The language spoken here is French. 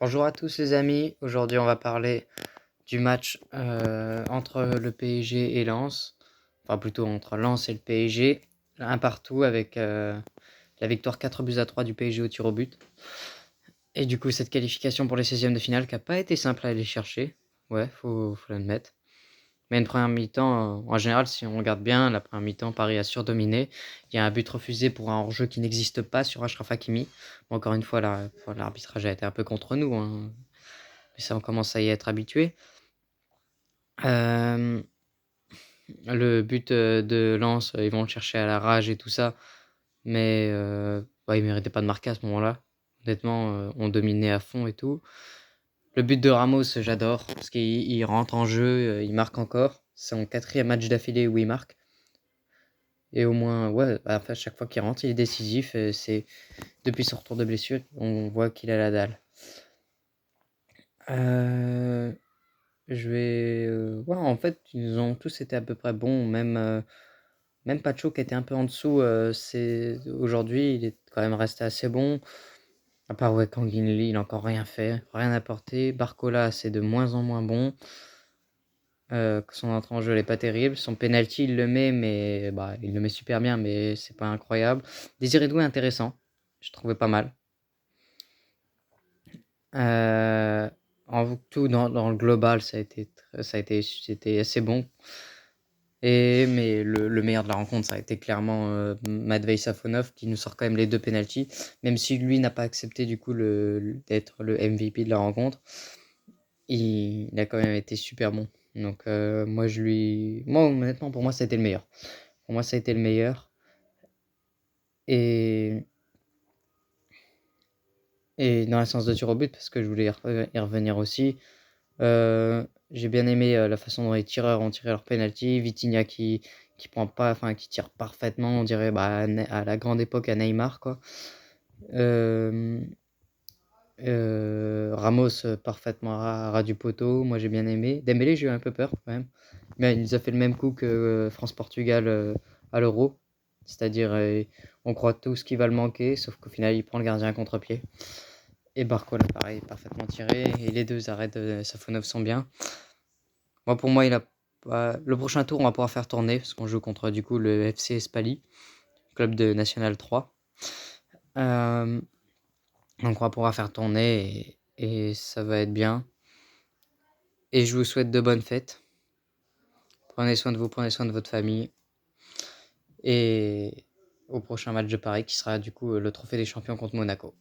Bonjour à tous les amis, aujourd'hui on va parler du match entre le PSG et Lens, enfin plutôt entre Lens et le PSG, un partout avec la victoire 4-3 du PSG au tir au but. Et du coup cette qualification pour les 16e de finale qui n'a pas été simple à aller chercher, ouais, faut l'admettre. Mais une première mi-temps, en général si on regarde bien, la première mi-temps Paris a surdominé, il y a un but refusé pour un hors-jeu qui n'existe pas sur Achraf Hakimi. Bon, encore une fois l'arbitrage a été un peu contre nous, hein. Mais ça, on commence à y être habitué. Le but de Lens, ils vont le chercher à la rage et tout ça. Mais ils ne méritaient pas de marquer à ce moment-là. Honnêtement, on dominait à fond et tout. Le but de Ramos, j'adore. Parce qu'il rentre en jeu, il marque encore. C'est son 4e match d'affilée où il marque. Et au moins, ouais, en fait, chaque fois qu'il rentre, il est décisif. C'est depuis son retour de blessure, on voit qu'il a la dalle. Ouais, en fait, ils ont tous été à peu près bons, même Pacho qui était un peu en dessous, aujourd'hui, il est quand même resté assez bon. À part ouais, Lee, il n'a encore rien fait, rien apporté. Barcola, c'est de moins en moins bon. Son entrée en jeu, elle est pas terrible. Son penalty, il le met, mais il le met super bien, mais c'est pas incroyable. Désiré Doué, intéressant. Je trouvais pas mal. En tout, dans le global, c'était assez bon. Mais le meilleur de la rencontre, ça a été clairement Matvei Safonov qui nous sort quand même les 2 pénaltys, même si lui n'a pas accepté du coup d'être le MVP de la rencontre. Il a quand même été super bon. Donc moi honnêtement pour moi ça a été le meilleur. Pour moi ça a été le meilleur. Et, et dans la séance de tir au but, parce que je voulais y revenir aussi, j'ai bien aimé la façon dont les tireurs ont tiré leur penalty. Vitinha qui prend pas, enfin qui tire parfaitement, on dirait à la grande époque à Neymar quoi. Ramos parfaitement ras du poteau, moi j'ai bien aimé. Dembélé j'ai eu un peu peur quand même, mais il nous a fait le même coup que France-Portugal à l'Euro, c'est-à-dire on croit tous qu'il va le manquer, sauf qu'au final il prend le gardien à contre-pied. Et Barcola pareil, parfaitement tiré, et les 2 arrêts de Safonov sont bien. Moi, pour moi, le prochain tour, on va pouvoir faire tourner parce qu'on joue contre du coup le FC Spali, club de National 3. Euh, donc, on va pouvoir faire tourner et ça va être bien. Et je vous souhaite de bonnes fêtes. Prenez soin de vous, prenez soin de votre famille. Et au prochain match de Paris qui sera du coup le Trophée des Champions contre Monaco.